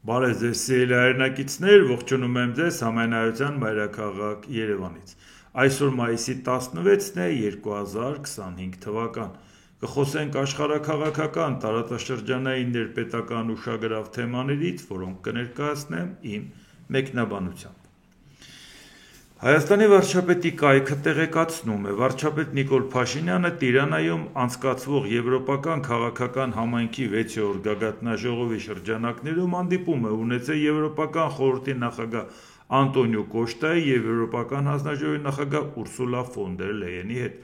Բարև ձեզ սիրելի հայրենակիցներ, ողջունում եմ ձեզ Համայնայության մայրաքաղաք Երևանից։ Այսօր մայիսի 16-ն է 2025 թվական։ Կխոսենք աշխարհաքաղաքական, տարածաշրջանային, ներպետական ուշագրավ թեմաներից, որոնք կներկայացնեմ իմ մեկնաբանությամբ։ Հայաստանի վարչապետի կայքը տեղեկացնում է, վարչապետ Նիկոլ Փաշինյանը Տիրանայում անցկացվող Եվրոպական քաղաքական համայնքի 6-րդ գագաթնաժողովի շրջանակներում հանդիպում է ունեցել Եվրոպական խորհրդի նախագահ Անտոնիո Կոշտայի և Եվրոպական հանձնաժողովի նախագահ Ուրսուլա ֆոն դեր Լեյենի հետ։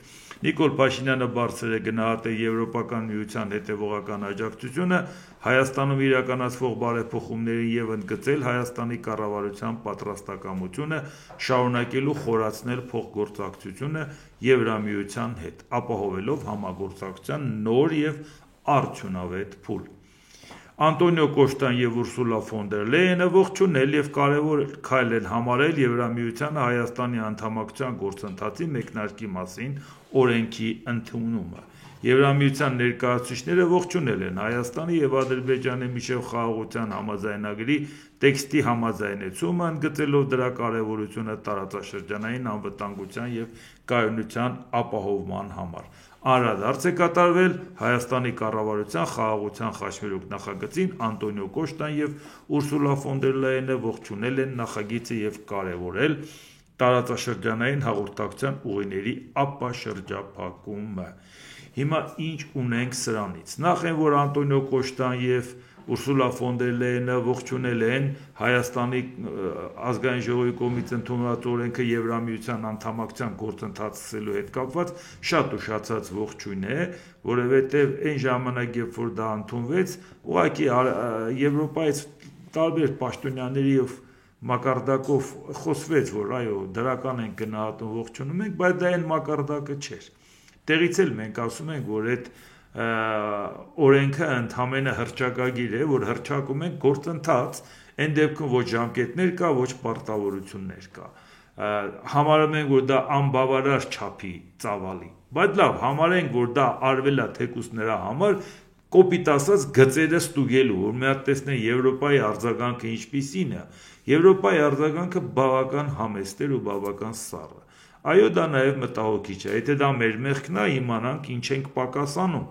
Նիկոլ Փաշինյանը բարձր է գնահատել Եվրոպական միության հետևողական աջակցությունը Հայաստանում իրականացվող բարեփոխումներին և ընդգծել Հայաստանի կառավարության պատրաստակամությունը շարունակելու խորացնել փոխգործակցությունը Եվրամիության հետ, ապահովելով համագործակցության նոր և արդյունավետ փուլ։ Անտոնիո Կոշտան և Ուրսուլա ֆոն դեր Լեյենը ողջունել և կարևոր քայլ են համարել Եվրամիությանը Հայաստանի անդամակցության գործընթացի մեկնարկի մասին օրենքի ընդունումը։ Եվրամիության ներկայացուցիչները ողջունել են Հայաստանի և Ադրբեջանի միջև խաղաղության համաձայնագրի տեքստի համաձայնեցումը, ընդգծելով դրա կարևորությունը տարածաշրջանային անվտանգության և կայունության ապահովման համար։ Անդրադարձ է կատարվել Հայաստանի կառավարության խաղաղության խաչմերուկ նախագծին, Անտոնիո Կոշտան և Ուրսուլա ֆոն դեր Լեյենը ողջունել են նախագիծը և կարևորել տարածաշրջանային հաղորդակցության ուղիների ապաշրջափակումը։ Հիմա ինչ ունենք սրանից։ Նախ այն, որ Անտոնիո Կոշտան և Ուրսուլա ֆոն դեր Լեյենը ողջունել են Հայաստանի ազգային ժողովի կողմից ընդունված օրենքը Եվրամիության անդամակցության գործընթացը սկսելու հետ կապված շատ ուշացած ողջույն է, որովհետև այն ժամանակ, երբ որ դա ընդունվեց, ուղղակի Եվրոպայից տարբեր պաշտոնյաների և մակարդակով խոսվեց, որ այո, դրական ենք գնահատում, ողջունում ենք, բայց դա այն մակարդակը չէր։ Տեղից էլ մենք ասում ենք, որ այդ օրենքը ընդհանրապես հռչակագիր է, որ հռչակում ենք գործընթաց, այն դեպքում ոչ ժամկետներ կա, ոչ պարտավորություններ կա։ Համարում ենք, որ դա անբավարար չափի ծավալի, բայց լավ, համարենք, որ դա արվել է թեկուզ նրա համար, կոպիտ ասած գծերը ստուգելու, որ մի հատ տեսնեն Եվրոպայի արձագանքը ինչպիսին է։ Եվրոպայի արձագանքը բավական համեստ էր ու բավական սառը։ Այո, դա նաև մտահոգիչ է, եթե դա մեր մեղքն է, իմանանք ինչ ենք պակաս անում,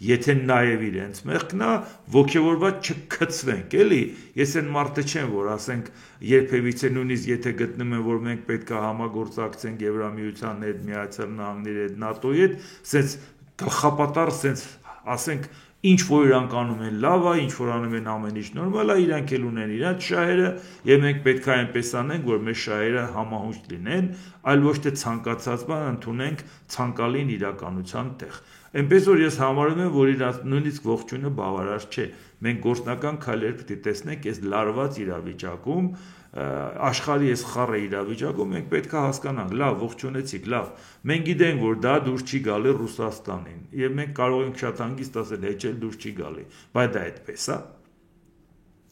եթե նաև իրենց մեղքն է, ոգևորված չքցվենք, էլի։ Ես այն մարդը չեմ, որ ասենք երբևիցե նույնիսկ եթե գտնում եմ, որ մենք պետք է համագործակցենք Եվրամիության հետ, Միացյալ Նահանգների հետ, ՆԱՏՕ-ի հետ, սենց գլխապատառ սենց ասենք ինչ որ իրանք անում են լավ է, ինչ որ անում են ամեն ինչ նորմալ է, իրանք էլ ունեն իրանք շահերը, եւ մենք պետք է այնպես անենք, որ մեր շահերը համահունչ լինեն, այլ ոչ թե ցանկացած բան ընդունենք ցանկալին իրականության տեղ։ Այնպես որ ես համարում եմ, որ իրանք նույնիսկ ողջույնը բավարար չէ։ Մենք գործնական քայլեր պետք է տեսնենք այս լարված իրավիճակում, աշխարհի այս խառը իրավիճակում մենք պետք է հասկանանք, լավ, ողջունեցիք, լավ։ Մենք գիտենք, որ դա դուրս չի գալի Ռուսաստանին, եւ մենք կարող ենք շատ հանգիստ ասել, հեչ էլ դուրս չի գալի, բայց դա այդպես է։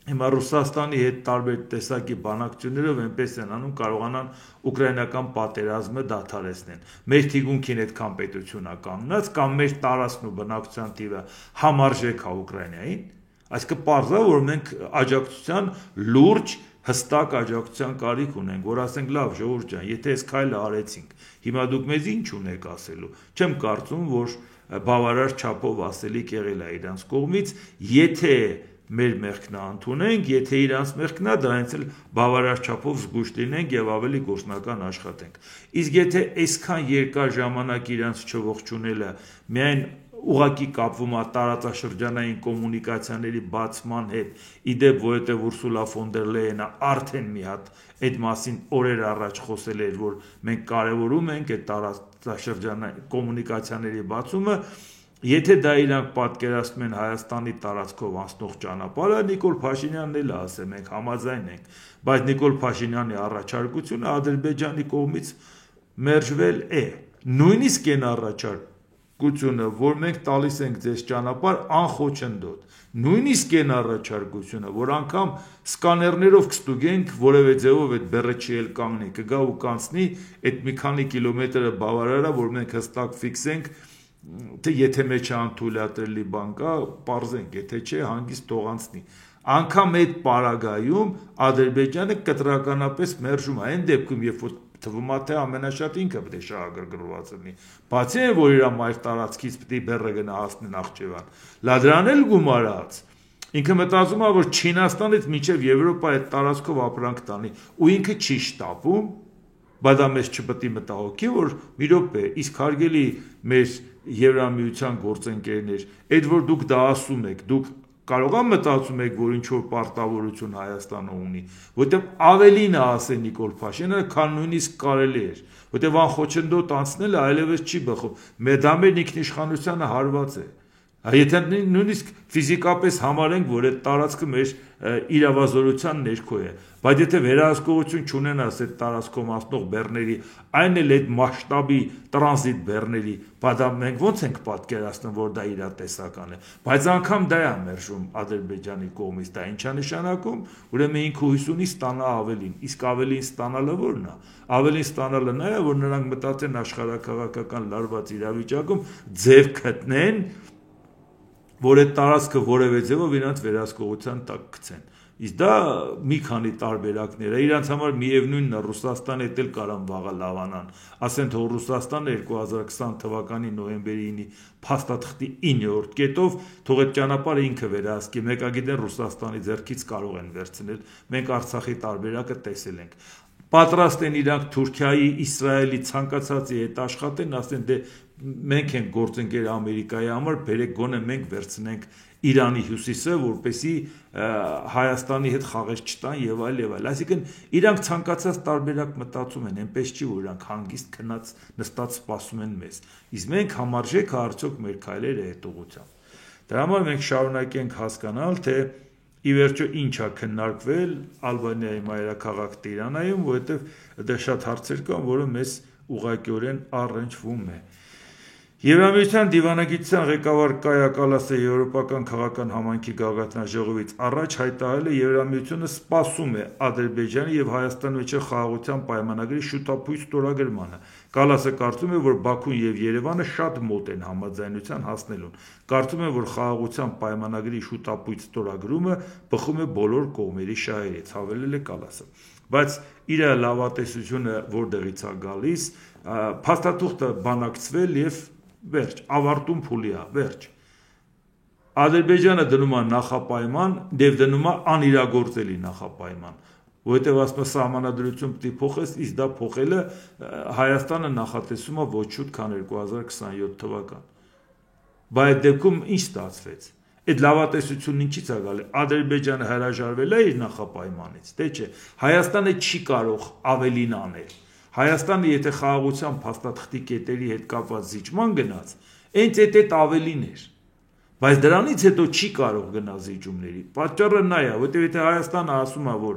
Հիմա Ռուսաստանի հետ տարբեր տեսակի բանակցություններով այնպես են անում, կարողանան ուկրաինական պատերազմը դադարեցնեն։ Մեր թիկունքին այդքան պետություն է կանգնած, կամ մեր տարածքն ու բնակչության թիվը համարժեք է Ուկրաինային, այսինքն պարզ է, որ մենք աջակցության լուրջ հստակ աջակցության կարիք ունենք, որ ասենք լավ ժողովուրդ ջան, եթե այս քայլը արեցինք, հիմա դուք մեզ ինչ ունեք ասելու։ Չեմ կարծում, որ բավարար չափով ասելիք եղել է իրանց կողմից, եթե մեր մեղքն ընդունենք, եթե իրանց մեղքն է, դրանից էլ բավարար չափով զգույշ լինենք եւ ավելի գործնական աշխատենք։ Իսկ եթե այսքան երկար ժամանակ իրանց չողջունելը միայն ուղղակի կապվում է տարածաշրջանային կոմունիկացիաների բացման հետ, իդեպ որովհետև Ուրսուլա ֆոն դեր Լեյենը արդեն մի հատ այդ մասին օրեր առաջ խոսել էր, որ մենք կարևորում ենք այդ տարածաշրջանային կոմունիկացիաների բացումը, եթե դա իրանք պատկերացնում են Հայաստանի տարածքով անցնող ճանապարհը, Նիկոլ Փաշինյանն էլ ասել, մենք համաձայն ենք, բայց Նիկոլ Փաշինյանի առաջարկությունը Ադրբեջանի կողմից մերժվել է։ Նույնիսկ այն առաջարկությունը, որ մենք տալիս ենք ձեզ ճանապարհ անխոչնդոտ, նույնիսկ այն առաջարկությունը, որ անգամ սկաներներով կստուգենք, որևէ ձևով այդ բեռը չի էլ կանգնի, կգա ու կանցնի, այդ մի քանի կիլոմետրը բավարար է, որ մենք հստակ ֆիքսենք, թե եթե մեջ անթույլատրելի բան կա, պարզենք, եթե չէ, հանգիստ թող անցնի։ Անգամ այդ պարագայում Ադրբեջանը կտրականապես մերժում է այն դեպքում, երբ որ թվում է թե ամենաշատ ինքը պետք է շահագրգռված լինի, բացի այն, որ իր մայր տարածքից պետք է բեռը գնա հասնի Նախճեվան, լադրան էլ գումարած, ինքը մտածում է, որ Չինաստանից մինչև Եվրոպա այդ տարածքով ապրանք տանի, ու ինքը չի շտապում, բայց դա մեզ չպետք է մտահոգի, որ մի րոպե, իսկ հարգելի մեր Եվրամիության գործընկերներ, այդ որ դուք դա ասում եք, դուք կարող եք մտածում եք, որ ինչ-որ պարտավորություն Հայաստանը ունի, որտեղ ավելին է ասել Նիկոլ Փաշինյանը, քան նույնիսկ կարելի էր, որտեղ անխոչնդոտ անցնելը այլևս չի բխում, դա մեր ինքնիշխանությանը հարված է, եթե նույնիսկ ֆիզիկապես համարենք, որ այդ տարածքը մեր իրավազորության ներքո է, բայց եթե վերահսկողություն չունենաս այդ տարածքով անցնող բեռների, այն էլ այդ մասշտաբի տրանզիտ բեռների, բայց մենք ոնց ենք պատկերացնում, որ դա իրատեսական է, բայց անգամ դա է մերժում Ադրբեջանի կողմից, դա ինչ է նշանակում, ուրեմն ինքը հույս ունի ստանա ավելին, իսկ ավելին ստանալը ո՞րն է, ավելին ստանալը նա է, որ նրանք մտածեն աշխարհաքաղաքական լարված իրավիճակում ձև գտնեն, որ այդ տարածքը որևէ ձևով իրանց վերահսկողության տակ գցեն, իսկ դա մի քանի տարբերակներ է, իրանց համար միևնույնն է, Ռուսաստանը էլ կարան վաղը լավանան, ասեն թող Ռուսաստանը 2020 թվականի նոյեմբերի 9-ի փաստաթղթի 9-րդ կետով թող այդ ճանապարհը ինքը վերահսկի, մեկագիտեն Ռուսաստանի ձեռքից կարող են վերցնել, մենք Արցախի տարբերակը տեսել ենք, պատրաստ են իրանք Թուրքիայի, Իսրայելի ցանկացածի հետ աշխատեն, ասեն դե մենք ենք գործընկեր Ամերիկայի համար, բերեք գոնե մենք վերցնենք Իրանի հյուսիսը, որպեսզի Հայաստանի հետ խաղեր չտան եւ այլ եւ այլ։ Այսինքն իրանք ցանկացած տարբերակ մտածում են, այնպես չի որ իրանք հանգիստ քնած նստած սպասում են մեզ։ Իսկ մենք համարժեք արդյոք մեր քայլերը այդ ուղղությամբ։ Դրա համար մենք շարունակենք հասկանալ, թե ի վերջո ինչ է քննարկվել Ալբանիայի մայրաքաղաք Տիրանայում, որովհետեւ դա շատ հարցեր կան, որը մեզ ուղղակիորեն առնչվում է։ Եվրամիության դիվանագիտության ղեկավար Կայա Կալասը եվրոպական քաղաքական համայնքի գագաթնաժողովից առաջ հայտարարել է Եվրամիությունը սպասում է Ադրբեջանի եւ Հայաստանի միջև խաղաղության պայմանագրի շուտապույտ ստորագրմանը։ Կալասը կարծում է, որ Բաքուն եւ Երևանը շատ մոտ են համաձայնության հասնելուն։ Կարծում է, որ խաղաղության պայմանագրի շուտապույտ ստորագրումը բխում է բոլոր կողմերի շահերից, հավելել է Կալասը։ Բայց իր լավատեսությունը որտեղից է գալիս, փաստաթուղթը բանակցվել եւ վերջ, ավարտում փուլի է, վերջ։ Ադրբեջանը դնում է նախապայման, դեպ դնում է անիրագործելի նախապայման, որովհետև ասում է սահմանադրություն պետք է փոխես, իսկ դա փոխելը Հայաստանը նախատեսում է ոչ շուտ, քան 2027 թվական։ Բայց այդ դեպքում ինչ ստացվեց։ Այդ լավատեսությունն ինչից է գալի։ Ադրբեջանը հրաժարվել է իր նախապայմանից, թե չէ։ Հայաստանը չի կարող ավելին անել։ Հայաստանը եթե խաղաղության փաստաթղթի կետերի հետ կապված զիջման գնաց, այդ ավելին էր, բայց դրանից հետո չի կարող գնա զիջումների, պատճառը նա է, որտեղ եթե Հայաստանը ասում է, որ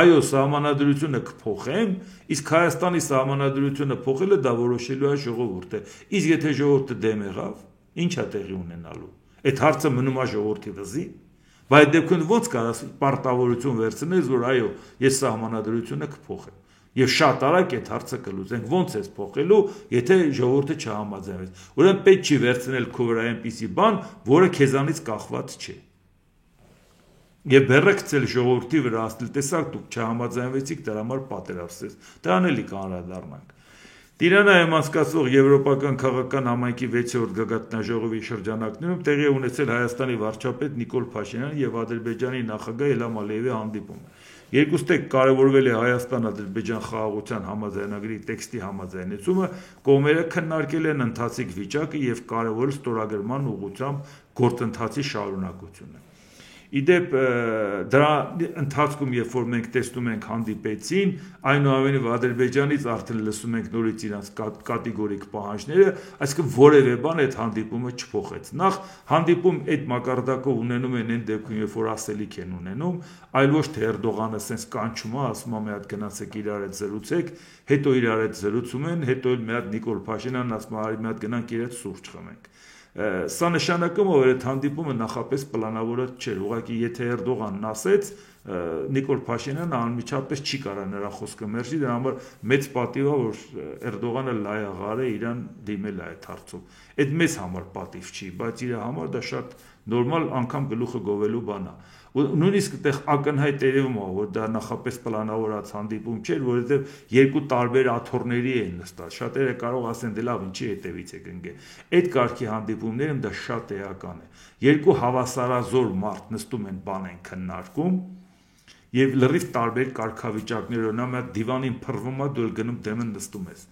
այո սահմանադրությունը կփոխեմ, իսկ Հայաստանի սահմանադրությունը փոխելը դա որոշելու է ժողովուրդը, իսկ եթե ժողովուրդը դեմ եղավ, ինչ է տեղի ունենալու, այդ հարցը մնում է ժողովրդի վզի, բայց դեպքում ոնց կարաս պարտավորություն վերցնես, որ այո ես սահմանադրությունը կփոխեմ Եվ շատ արագ այդ հարցը կլուծենք, ոնց ես փոխելու, եթե ժողովուրդը չհամաձայնվեց։ Ուրեմն պետք չի վերցնել քո վրա այնպիսի բան, որը քեզանից կախված չէ։ Եվ բեռը գցել ժողովրդի վրա, ասել տեսակ դուք չհամաձայնվեցիք, դրա համար պատերազմեցիք։ Դրան էլի կանրադառնանք։ Տիրանայում անցկացվող Եվրոպական քաղաքական համայնքի 6-րդ գագաթնաժողովի շրջանակներում տեղի ունեցել Հայաստանի վարչապետ Նիկոլ Փաշինյանի եւ Ադրբեջանի նախագահ Իլհամ Ալիևի հանդիպումը։ Երկուստեք կարևորվել է Հայաստան-Ադրբեջան խաղաղության համաձայնագրի տեքստի համաձայնեցումը, կողմերը քննարկել են ընթացիկ վիճակը եւ կարևորել ստորագրման ուղղությամբ գործընթացի շարունակությունը։ Իդեպ դրա ընթացքում, երբ որ մենք տեսնում ենք հանդիպեցին, այնուամենայնիվ Ադրբեջանից արդեն լսում ենք նորից իրանց կատեգորիկ պահանջները, այսինքն որևէ բան այդ հանդիպումը չփոխեց։ Նախ հանդիպում այդ մակարդակով ունենում են այն դեպքում, երբ որ ասելիք են ունենում, այլ ոչ թե Էրդողանը ասենց կանչում է, ասում է մի հատ գնացեք իրար հետ զրուցեք, հետո իրար հետ զրուցում են, հետո էլ մի հատ Նիկոլ Փաշինյանն ասում է, արի մի հատ գնանք իր հետ սուրճ խմենք։ Սա նշանակում է, որ այդ հանդիպումը նախապես պլանավորված չէր, ուղղակի եթե Էրդողանն ասեց, Նիկոլ Փաշինյանը անմիջապես չի կարող նրա խոսքը մերժի, դրա համար մեծ պատիվ է, որ Էրդողանը լայաղար է իրան դիմել է այդ հարցում։ Այդ մեզ համար պատիվ չի, բայց իր համար դա շատ նորմալ անգամ գլուխը գովելու բան է։ Նույնիսկ այդտեղ ակնհայտ երևում է, որ դա նախապես պլանավորած հանդիպում չէր, որովհետև երկու տարբեր աթոռների են նստած։ Շատերը կարող ասեն, դե լավ, ինչի հետևից է ընկել։ Այդ կարգի հանդիպումներում դա շատ էական է։ Երկու հավասարազոր մարդ նստում են, բան են քննարկում, եւ լրիվ տարբեր կարգավիճակներով, նա մի հատ դիվանին փռվում է, դու գնում դեմը նստում ես։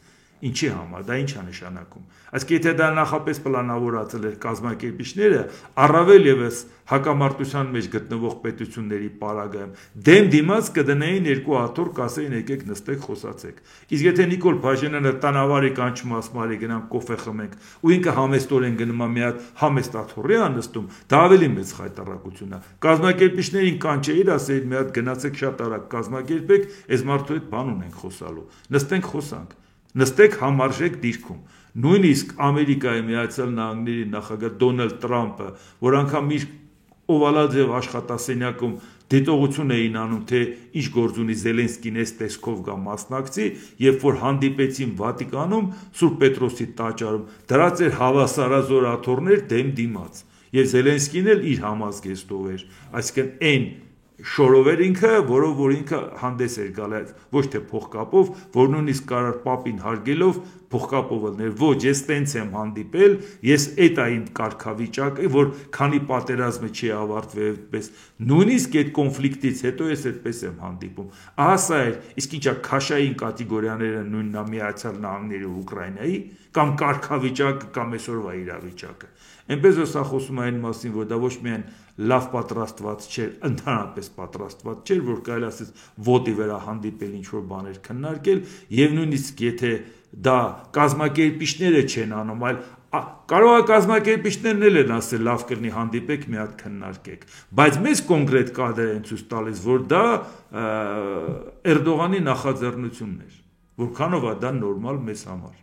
Ինչի համար, դա ինչ է նշանակում։ Այսինքն եթե դա նախապես պլանավորածել էր կազմակերպիչները, առավել եւս հակամարտության մեջ գտնվող պետությունների պարագայում դեմ դիմաց կդնեին երկու աթոռ, կասեին եկեք նստեք խոսացեք։ Իսկ եթե Նիկոլ Փաշինյանը տանավարի կանչում ասմարի գնանք կոֆե խմենք, ու ինքը համեստորեն գնում է մի հատ համեստ աթոռի է նստում, դա ավելի մեծ խայտառակություն է։ Կազմակերպիչներին կանչեին, ասեին մի հատ գնացեք շատ արագ կազմակերպեք, այս մարդու հետ բան ունենք խոսալու։ Նստենք խոսանք։ Նստեք համարժեք դիրքում։ Նույնիսկ Ամերիկայի Միացյալ Նահանգների նախագահ Դոնալդ Տրամպը, որ անգամ իր օվալաձև աշխատասենյակում դիտողություն էին անում, թե ինչ գործ ունի Զելենսկին այս տեսքով գա մասնակցի, երբ որ հանդիպեցին Վատիկանում, Սուրբ Պետրոսի տաճարում, դրած էր հավասարազոր աթոռներ դեմ դիմաց, եւ Զելենսկին էլ իր համազգեստով էր, այսինքն այն շորով էր ինքը, որով որ ինքը հանդես էր գալիս, ոչ թե փողկապով, որ նույնիսկ կարար պապին հարգելով փողկապով ելներ, ոչ, ես տենց եմ հանդիպել, ես այդ այն կարգավիճակը, որ քանի պատերազմը չի ավարտվել այդպես, նույնիսկ այդ կոնֆլիկտից հետո ես այդպես եմ հանդիպում։ Ահա սա էր, իսկ ինչա քաշային կատեգորիաները նույնն Միացյալ Նահանգների ու Ուկրաինայի, կամ կարգավիճակը, կամ այսօրվա իրավիճակը։ Այնպես որ սա խոսում է այն մասին, որ դա ոչ միայն լավ պատրաստված չէր, ընդհանրապես պատրաստված չէր, որ կարելի ասես ոտի վրա հանդիպել ինչ-որ բաներ քննարկել, եւ նույնիսկ եթե դա կազմակերպիչները չեն անում, այլ կարող է կազմակերպիչներն էլ են ասել լավ կլինի հանդիպեք, մի հատ քննարկեք, բայց մեզ կոնկրետ կադր են ցույց տալիս, որ դա Էրդողանի նախաձեռնությունն էր, որքանով է դա նորմալ մեզ համար։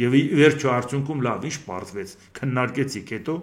Եվ վերջո արդյունքում լավ ինչ պարզվեց, քննարկեցիք հետո։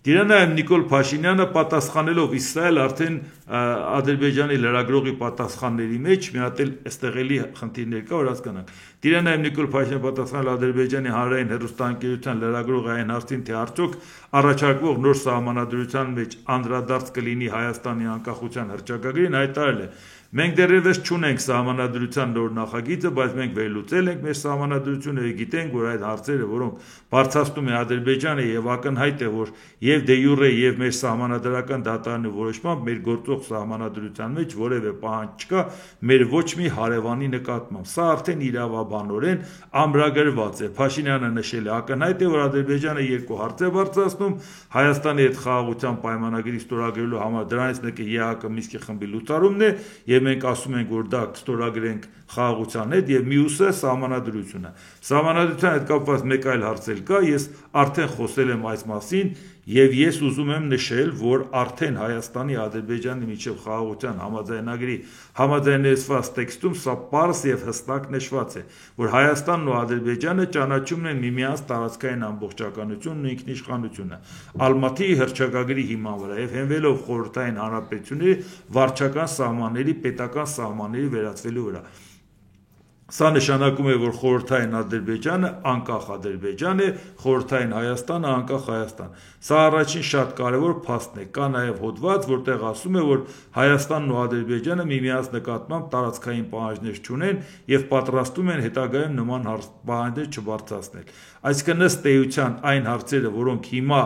Դրանայում Նիկոլ Փաշինյանը պատասխանելով Իսրայել արդեն Ադրբեջանի լրագրողի պատասխանների մեջ մի հատ էլ այստեղ էլի խնդիրներ կա, որ հասկանանք։ Դրանայում Նիկոլ Փաշինյանը պատասխանել Ադրբեջանի հանրային հեռուստաընկերության լրագրողի այն հարցին, թե արդյոք առաջարկվող նոր սահմանադրության մեջ անդրադարձ կլինի Հայաստանի անկախության հռչակագրին, հայտարարել է. Մենք դեռևս չունենք սահմանադրության նոր նախագիծը, բայց մենք վերլուծել ենք մեր սահմանադրությունը եւ գիտենք, որ այդ հարցերը, որոնք բարձրացնում է Ադրբեջանը եւ ակնհայտ է, որ եւ դե յուրե եւ մեր սահմանադրական դատարանի որոշմամբ մեր գործող սահմանադրության մեջ որևէ պահանջ չկա մեր ոչ մի հարևանի նկատմամբ։ Սա արդեն իրավաբանորեն ամրագրված է։ Փաշինյանը նշել է ակնհայտ է, որ Ադրբեջանը երկու հարց է բարձրացնում Հայաստանի հետ խաղաղության պայմանագրի ստորագրելու համար, դրանից մեկը ԵԱՀԿ Մինսկի խմբի լուծարումն է եւ մենք ասում ենք, որ դա կստորագրենք խաղաղության հետ եւ մյուսը սահմանադրությունը։ Սահմանադրության հետ կապված մեկ այլ հարց էլ կա, ես արդեն խոսել եմ այս մասին եւ ես ուզում եմ նշել, որ արդեն Հայաստանի Ադրբեջանի միջև խաղաղության համաձայնագրի համաձայնեցված տեքստում սա պարզ եւ հստակ նշված է, որ Հայաստանն ու Ադրբեջանը ճանաչում են միմյանց տարածքային ամբողջականությունն ու ինքնիշխանությունը Ալմատիի հռչակագրի հիման վրա եւ հենվելով խորհրդային հանրապետությունների վարչական սահմանների պետական սահմանների վերածվելու վրա։ Սա նշանակում է, որ խորհրդային Ադրբեջանը անկախ Ադրբեջան է, խորհրդային Հայաստանը անկախ Հայաստան։ Սա առաջին շատ կարևոր փաստն է։ Կա նաև հոդված, որտեղ ասում է, որ Հայաստանն ու Ադրբեջանը միմյանց նկատմամբ տարածքային պահանջներ չունեն եւ պատրաստում են հետագայում նման պահանջներ չբարձրացնել։ Այսինքն ըստ էության այն հարցերը, որոնք հիմա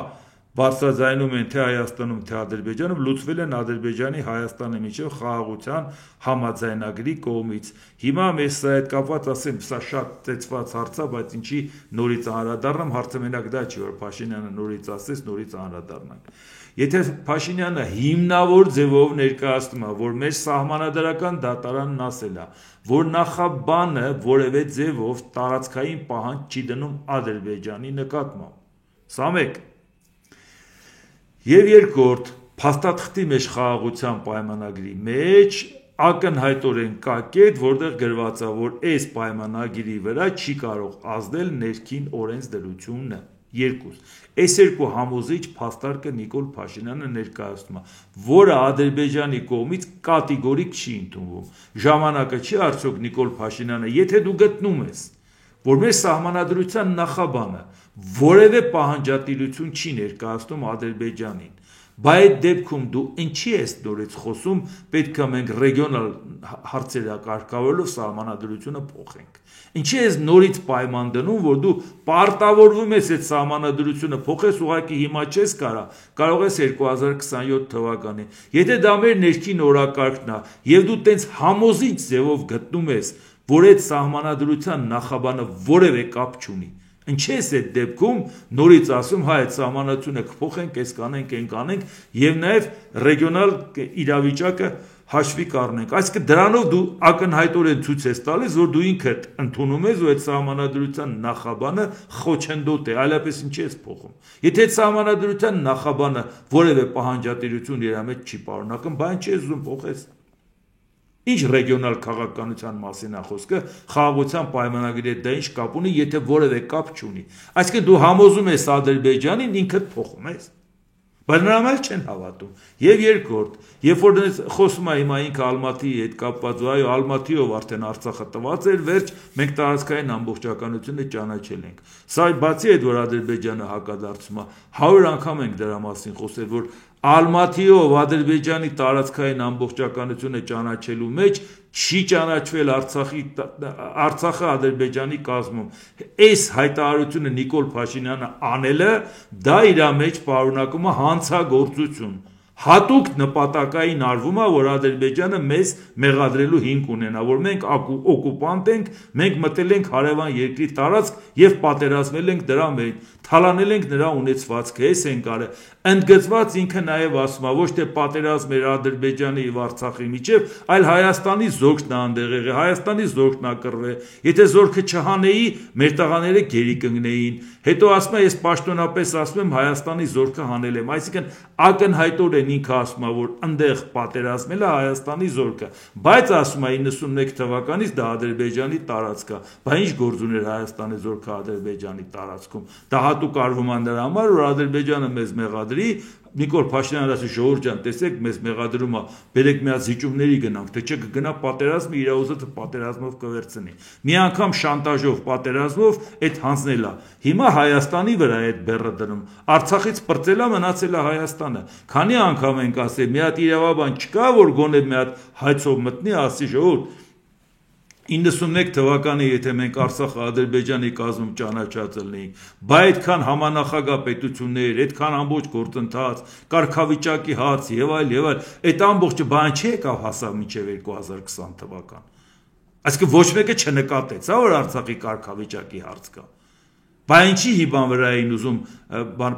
բարձրաձայնում են թե Հայաստանում, թե Ադրբեջանում, լուծվել են Ադրբեջանի Հայաստանի միջև խաղաղության համաձայնագրի կողմից։ Հիմա մեզ սա հետ կապված ասեմ, սա շատ ծեծված հարց է, բայց ինչի նորից անդրադառնամ, հարցը մենակ դա չի, որ Փաշինյանը նորից ասես, նորից անդրադառնանք։ Եթե Փաշինյանը հիմնավոր ձևով ներկայացնում է, որ մեր սահմանադրական դատարանն ասել է, որ նախաբանը որևէ ձևով տարածքային պահանջ չի դնում Ադրբեջանի նկատմամբ։ Սա մեկ։ Եվ երկրորդ, փաստաթղթի մեջ խաղաղության պայմանագրի մեջ ակնհայտորեն կա կետ, որտեղ գրված է, որ այս պայմանագրի վրա չի կարող ազդել ներքին օրենսդրությունը։ Երկուս։ Այս երկու համոզիչ փաստարկը Նիկոլ Փաշինյանը ներկայացնում է, որը Ադրբեջանի կողմից կատեգորիկ չի ընդունվում։ Ժամանակը չի արդյոք Նիկոլ Փաշինյանը, եթե դու գտնում ես, որ մեր սահմանադրության նախաբանը որևէ պահանջատիրություն չի ներկայացնում Ադրբեջանին, Բայց այդ դեպքում դու ինչի ես նորից խոսում, պետք է մենք ռեգիոնալ հարցերը կարգավորելով սահմանադրությունը փոխենք։ Ինչի ես նորից պայման դնում, որ դու պարտավորվում ես այդ սահմանադրությունը փոխես, ուղղակի հիմա չես կարող ես 2027 թվականին։ Եթե դա մեր ներքին օրակարգն է, եւ դու տենց համոզիչ ձևով գտնում ես, որ այդ սահմանադրության նախաբանը որևէ կապ չունի, ինչի՞ ես այդ դեպքում նորից ասում, հայ այդ սահմանադրությունը կփոխենք, այս կանենք, այն կանենք, եւ նաեւ ռեգիոնալ իրավիճակը հաշվի կառնենք։ Այսինքն դրանով դու ակնհայտորեն ցույց ես տալիս, որ դու ինքդ ընդունում ես, որ այդ սահմանադրության նախաբանը խոչընդոտ է, այլապես ինչի՞ ես փոխում։ Եթե այդ սահմանադրության նախաբանը որևէ պահանջատիրություն իր մեջ չի պարունակում, բան չի ուզում փոխես։ Ինչ ռեգիոնալ քաղաքականության մասին է խոսքը, խաղաղության պայմանագրի հետ դա ինչ կապ ունի, եթե որևէ կապ չունի։ Այսինքն դու համոզում ես Ադրբեջանին, ինքդ փոխում ես։ Բայց նրան էլ չեն հավատում։ Եվ երկրորդ, երբ որ խոսում է հիմա ինքը Ալմատիի հետ կապված, այո, Ալմատիով արդեն Արցախը տված էր, վերջ մենք տարածքային ամբողջականությունը ճանաչել ենք։ Սա բացի այդ, որ Ադրբեջանը հակադարձում է, 100 անգամ ենք դրա մասին խոսել, որ Ալմատիով Ադրբեջանի տարածքային ամբողջականությունը ճանաչելու մեջ չի ճանաչվել Արցախը Ադրբեջանի կազմում։ Այս հայտարարությունը Նիկոլ Փաշինյանը անելը դա իր մեջ պարունակում է հանցագործություն։ Հատուկ նպատակային արվում է, որ Ադրբեջանը մեզ մեղադրելու հիմք ունենա, որ մենք օկուպանտ ենք, մենք մտել ենք հարևան երկրի տարածք եւ պատերազմել ենք դրա մեջ, թալանել ենք նրա ունեցվածքը, այս ենք արել։ Ընդգծված ինքը նաեւ ասում է, ոչ թե պատերազմ էր Ադրբեջանի եւ Արցախի միջեւ, այլ Հայաստանի զորքն է այնտեղ եղել, Հայաստանի զորքն է կռվել։ Եթե զորքը չհանեի, մեր տղաները գերի կընկնեին։ Հետո ասում է, ես պաշտոնապես ասում եմ, Հայաստանի զորքը հանել եմ։ Այսինքն ակնհայտորեն ինքը ասում է, որ այնտեղ պատերազմել է Հայաստանի զորքը, բայց ասում է 91 թվականից դա Ադրբեջանի տարածք է։ Բայց ինչ գործ ուներ Հայաստանի զորքը Ադրբեջանի տարածքում։ Դա հատուկ արվում է նրա համար, որ Ադրբեջանը մեզ մեղադրի, Նիկոլ Փաշինյանը ասի, ժողովուրդ ջան, տեսեք, մեզ մեղադրում է, բերեք մի հատ զիջումների գնանք, թե չէ կգնա պատերազմը, իր ուզածը պատերազմով կվերցնի։ Մի անգամ շանտաժով, պատերազմով այդ հանձնել է։ Հիմա Հայաստանի վրա է այդ բեռը դնում։ Արցախից պրծել է, մնացել է Հայաստանը։ Քանի անգամ ենք ասել, մի հատ իրավաբան չկա, որ գոնե մի հատ հայցով մտնի, ասի ժողովուրդ 91 թվականի եթե մենք Արցախը Ադրբեջանի կազմում ճանաչած լինեինք, բայց այդքան համանախագահ պետություններ, այդքան ամբողջ գործընթաց, կարգավիճակի հարց եւ այլ, այդ ամբողջը բան չի եկավ հասավ մինչեւ 2020 թվական։ Այսինքն ոչ մեկը չնկատեց, որ Արցախի կարգավիճակի հարց կա։ Բայց ինչի հիբան վրա էին ուզում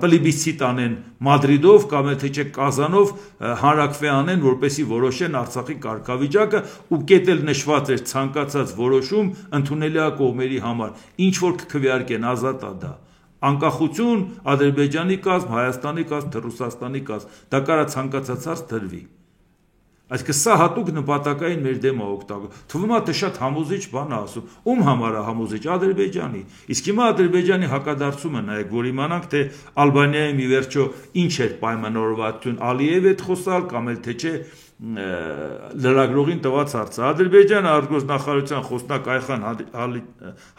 պլեբիսցիտ անեն Մադրիդով կամ թե չէ Կազանով հանրակրվե անեն, որպեսի որոշեն Արցախի կարգավիճակը ու կետել նշված էր ցանկացած որոշում ընդունելի է կողմերի համար, ինչ որ կքվեարկեն ազատ է դա։ Անկախություն, Ադրբեջանի կազմ, Հայաստանի կազմ, Ռուսաստանի կազմ, դա կարա ցանկացած հարց դրվի։ Այսինքն սա հատուկ նպատակային մեր դեմ է օգտագործվում։ Թվում է թե շատ համոզիչ բան է ասում։ Ում համար է համոզիչ Ադրբեջանի։ Իսկ հիմա Ադրբեջանի հակադարձումը նայեք, որ իմանանք թե Ալբանիայի մի վերջո ինչ էր պայմանավորվածություն Ալիև հետ խոսալ կամ էլ թե չէ լրագրողին տված հարցը։ Ադրբեջանը արտգործնախարարության խոսնակ Այխան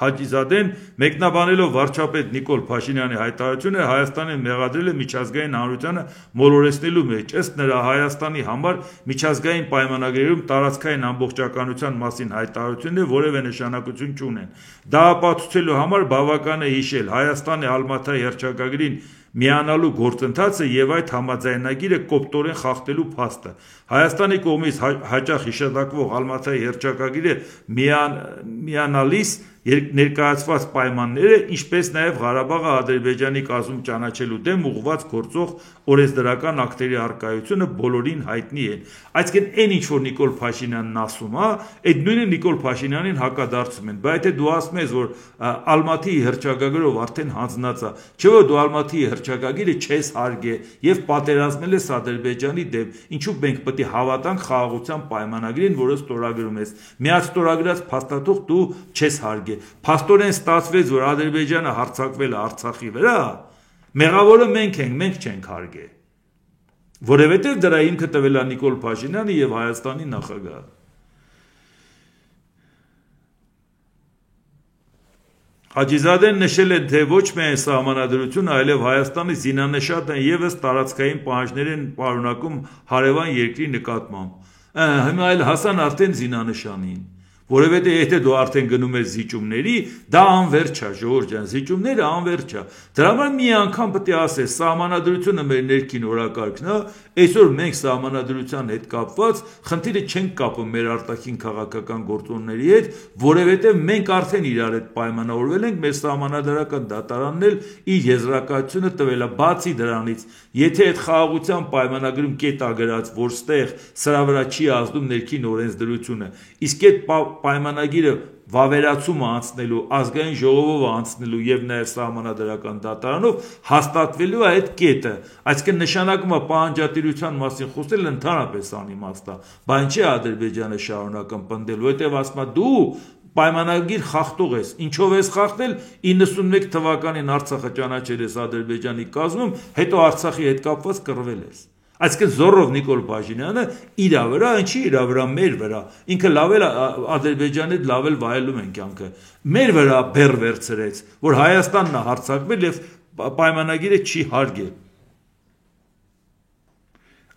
Հաջիզադեն մեկնաբանելով վարչապետ Նիկոլ Փաշինյանի հայտարարությունը Հայաստանին մեղադրել է միջազգային հանրությանը մոլորեցնելու մեջ։ Ըստ նրա Հայաստանի համար միջազգային պայմանագրերում տարածքային ամբողջականության մասին հայտարարությունները որևէ նշանակություն չունեն։ Դա ապացուցելու համար բավական է հիշել Հայաստանի Ալմատայի հռչակագրին միանալու գործընթացը եւ այդ համաձայնագիրը կոպտորեն խախտելու փաստը։ Հայաստանի կողմից հաճախ հիշատակվող Ալմատայի հռչակագիրը միանալիս ներկայացված պայմանները, ինչպես նաև Ղարաբաղը Ադրբեջանի կազմում ճանաչելու դեմ ուղղված գործող օրենսդրական ակտերի առկայությունը բոլորին հայտնի է։ Այսինքն այն ինչ որ Նիկոլ Փաշինյանն ասում է, այդ նույնը Նիկոլ Փաշինյանին հակադարձում են, բայց եթե դու ասում ես, որ Ալմատիի հռչակագրով արդեն հանձնած է, չէ՞ որ դու Ալմատիի հռչակագիրը չես հարգել եւ պատերազմել ես Ադրբեջանի դեմ, ինչու մենք պետք է հավատանք խաղաղության պայմանագրին, որը ստորագրում ես։ Միած ստորագրած փաստաթուղթ դու չես հարգել։ Փաստորեն ստացվեց, որ Ադրբեջանը հարձակվել է Արցախի վրա, մեղավորը մենք ենք, մենք չենք հարգել։ Որովհետև դրա հիմքը տվել է Նիկոլ Փաշինյանը եւ Հայաստանի նախագահը։ Հաջիզադեն նշել է, թե ոչ միայն սահմանադրությունը, այլև Հայաստանի զինանշատն ևս տարածքային պահանջներ են պարունակում հարևան երկրի նկատմամբ։ Հիմա այլ հասան արդեն զինանշանին, որովհետև եթե դու արդեն գնում ես զիջումների, դա անվերջ է, ժողովուրդ ջան, զիջումները անվերջ է։ Դրա համար մի անգամ պետք է ասես, սահմանադրությունը մեր ներքին օրակարգն է, այսօր մենք սահմանադրության հետ կապված խնդիրը չենք կապում մեր արտաքին քաղաքական գործոնների հետ, որովհետև մենք արդեն իրար հետ պայմանավորվել ենք, մեր սահմանադրական դատարանն էլ իր եզրակացությունը տվել է, բացի դրանից, եթե այդ խաղաղության պայմանագրում կետ ա գրած, որ ստեղ սրա վրա չի ազդում ներքին օրենսդրությունը, իսկ այդ պայմանագիրը վավերացումը անցնելու, ազգային ժողովով անցնելու եւ նաեւ սահմանադրական դատարանով հաստատվելու է այդ կետը, այսինքն նշանակում է պահանջատիրության մասին խոսել ընդհանրապես անիմաստ է, բայց ինչի Ադրբեջանը շարունակում պնդել, որովհետեւ ասում է դու պայմանագիր խախտող ես, ինչով ես խախտել 91 թվականին Արցախը ճանաչել ես Ադրբեջանի կազմում, հետո Արցախի հետ կապված կռվել ես։ Այսինքն Զորով Նիկոլ Փաշինյանը իր վրա, ինչի իր վրա, մեր վրա, ինքը լավ էլ Ադրբեջանի հետ լավ էլ վայելում են կյանքը, մեր վրա բեռ վերցրեց, որ Հայաստանն է հարձակվել եւ պայմանագիրը չի հարգել։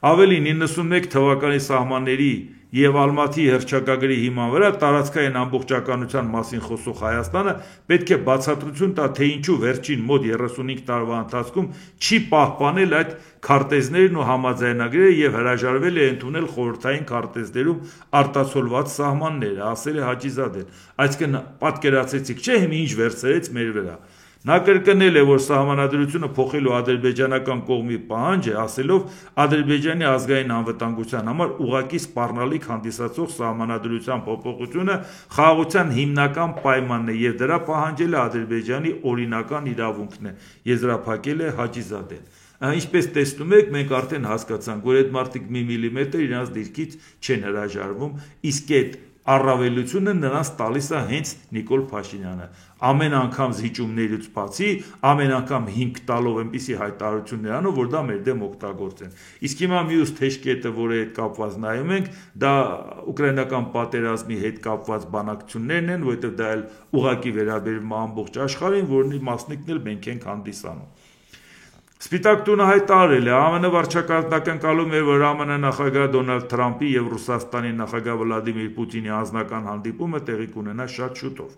Ավելին 91 թվականի սահմանների եւ Ալմատի հռչակագրի հիման վրա տարածքային ամբողջականության մասին խոսող Հայաստանը պետք է բացատրություն տա, թե ինչու վերջին մոտ 35 տարվա ընթացքում չի պահպանել այդ քարտեզներն ու համաձայնագրերը եւ հրաժարվել է ընդունել խորհրդային քարտեզներում արտացոլված սահմանները, ասել է Հաջիզադեն։ Այսինքն պատկերացեցիք, չէ՞, հիմա ինչ վերցրեց մեր վրա։ Նա կրկնել է, որ սահմանադրությունը փոխելու ադրբեջանական կողմի պահանջ է, ասելով Ադրբեջանի ազգային անվտանգության համար ուղղակի սպառնալիք հանդիսացող սահմանադրության փոփոխությունը խաղաղության հիմնական պայմանն է եւ դրա պահանջելը Ադրբեջանի օրինական իրավունքն է, եզրափակել է Հաջիզադեն։ Ինչպես տեսնում եք, մենք արդեն հասկացանք, որ այդ մարդիկ մի միլիմետր իրանց դիրքից չեն հրաժարվում, իսկ այդ առավելությունը նրանց տալիս է հենց Նիկոլ Փաշինյանը։ Ամեն անգամ զիջումներից բացի, ամեն անգամ հիմք տալով այնպիսի հայտարարություններ անով, որ դա մեր դեմ օգտագործեն։ Իսկ հիմա մյուս թեժ կետը, որի հետ կապված նայում ենք, դա ուկրաինական պատերազմի հետ կապված բանակցություններն են, որովհետև դա էլ ուղղակի վերաբերում է ամբողջ աշխարհին, որի մասնիկն էլ մենք ենք հանդիսանում։ Սպիտակ տունը հայտարարել է, ԱՄՆ վարչակազմական կալում է, որ ԱՄՆ նախագահ Դոնալդ Թրամփի եւ Ռուսաստանի նախագահ Վլադիմիր Պուտինի անձնական հանդիպումը տեղի կունենա շատ շուտով։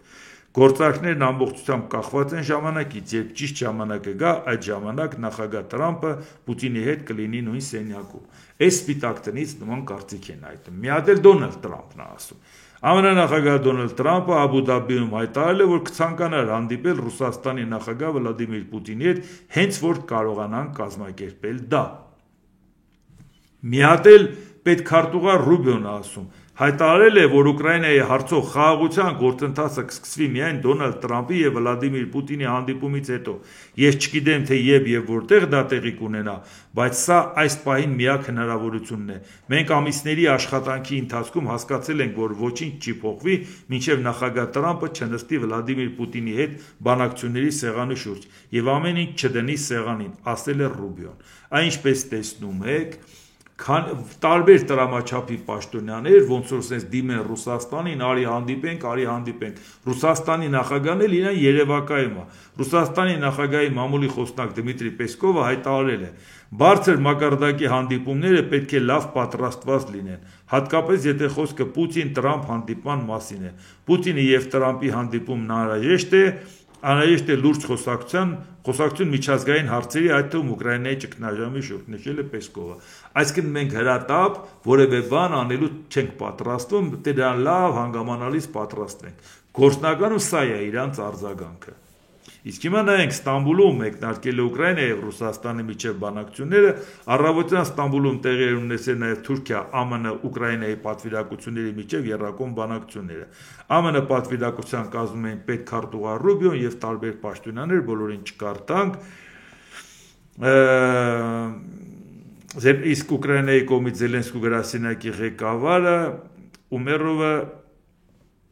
Գործարքներն ամբողջությամբ կախված են ժամանակից, երբ ճիշտ ժամանակը գա, այդ ժամանակ նախագահ Թրամփը Պուտինի հետ կլինի նույն սենյակում։ Այս սպիտակ տնից նման կարծիք են հայտնում։ Մի հատ էլ Դոնալդ Թրամփն է ասում։ ԱՄՆ նախագահ Դոնալդ Թրամփը Աբու Դաբիում հայտարարել է, որ կցանկանար հանդիպել Ռուսաստանի նախագահ Վլադիմիր Պուտինի հետ, հենց որ կարողանան կազմակերպել դա։ Մի հատ էլ պետքարտուղար Ռուբիոն ասում, հայտարարել է, որ Ուկրաինայի հարցով խաղաղության գործընթացը կսկսվի միայն Դոնալդ Թրամփի եւ Վլադիմիր Պուտինի հանդիպումից հետո։ Ես չգիտեմ, թե եւ որտեղ դա տեղի կունենա, բայց սա այս պահին միակ հնարավորությունն է։ Մենք ամիսների աշխատանքի ընթացքում հասկացել ենք, որ ոչինչ չի փոխվի, մինչեւ նախագահ Թրամփը չնստի Վլադիմիր Պուտինի հետ բանակցությունների սեղանի շուրջ եւ ամեն ինչ չդնի սեղանին, ասել է Ռուբիոն։ Այնպես տեսնում եք, տարբեր տրամաչափի պաշտոնյաներ, ոնց որ sense դիմեն Ռուսաստանին, արի հանդիպենք, Ռուսաստանի նախագահն էլ իրան երևակայում է։ Ռուսաստանի նախագահի մամուլի խոսնակ Դմիտրի Պեսկովը հայտարարել է. բարձր մակարդակի հանդիպումները պետք է լավ պատրաստված լինեն, հատկապես եթե խոսքը Պուտին-Տրամփ հանդիպման մասին է։ Պուտինի եւ Տրամփի հանդիպումն անհրաժեշտ է լուրջ խոսակցություն միջազգային հարցերի, այդ թվում Ուկրաինայի ճգնաժամի շուրջ, նշել է Պեսկովը։ Այսինքն մենք հրատապ որևէ բան անելու չենք պատրաստվում, դրան լավ հանգամանալից պատրաստվենք։ Գործնականում սա է իրանց արձագանքը։ Իսկ հիմա նայենք Ստամբուլում մեկնարկել է Ուկրաինա եւ Ռուսաստանի միջև բանակցությունները, առավոտյան Ստամբուլում տեղի ունեցել նաեւ Թուրքիա, ԱՄՆ, Ուկրաինայի պատվիրակությունների միջև եռակողմ բանակցությունները։ ԱՄՆ պատվիրակության կազմում էին պետքարտուղար Ռուբիոն եւ տարբեր պաշտոնյաներ, բոլորին չկարդանք։ Իսկ Ուկրաինայի կողմից Զելենսկու գրասենյակի ղեկավարը Ումերովը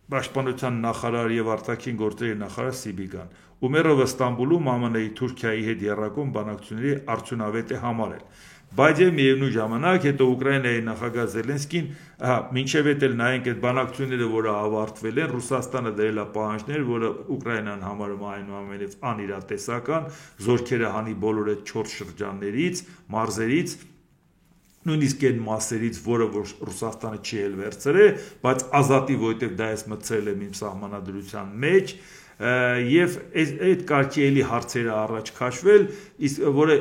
Պաշտպանության նախարար եւ արտաքին գործերի նախարար Սիբիգան։ Ումերովը Ստամբուլում ԱՄՆ-ի Թուրքիայի հետ եռակողմ բանակցությունների արդյունավետ է համարել։ բայց եւ միևնույն ժամանակ հետո Ուկրաինայի նախագահ Զելենսկին մինչեւ էլ նայենք այդ բանակցությունները, որը ավարտվել են, Ռուսաստանը դրել է պահանջներ, որը Ուկրաինան համարում է այնուամենայնիվ անիրատեսական, զորքերը հանի բոլոր այդ 4 շրջաններից, մարզերից, նույնիսկ այն մասերից, որը որ Ռուսաստանը չի էլ վերցրել, բայց ազատի, որովհետեւ դա էս մտցրել եմ իմ սահմանադրության մեջ, եւ այդ կարգի էլի հարցերը առաջ քաշվել, իսկ որը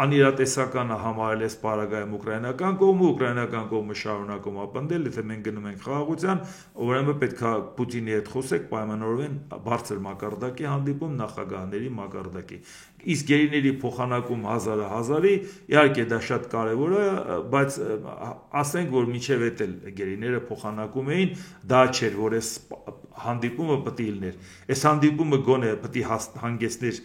անիրատեսականը համարել է սպարագայում ուկրաինական կողմը շարունակում ապնդել, եթե մենք գնում ենք խաղաղության, ուրեմն պետք է Պուտինի հետ խոսեք, պայմանավորվեն բարձր մակարդակի հանդիպում, նախագահների մակարդակի, իսկ գերիների փոխանակում 1000-ի, իհարկե դա շատ կարևոր է, բայց ասենք, որ մինչև այդ էլ գերիները փոխանակում էին, դա չէր, որ այս հանդիպումը պետք է լիներ, այս հանդիպումը գոնե պետք է հանգեցներ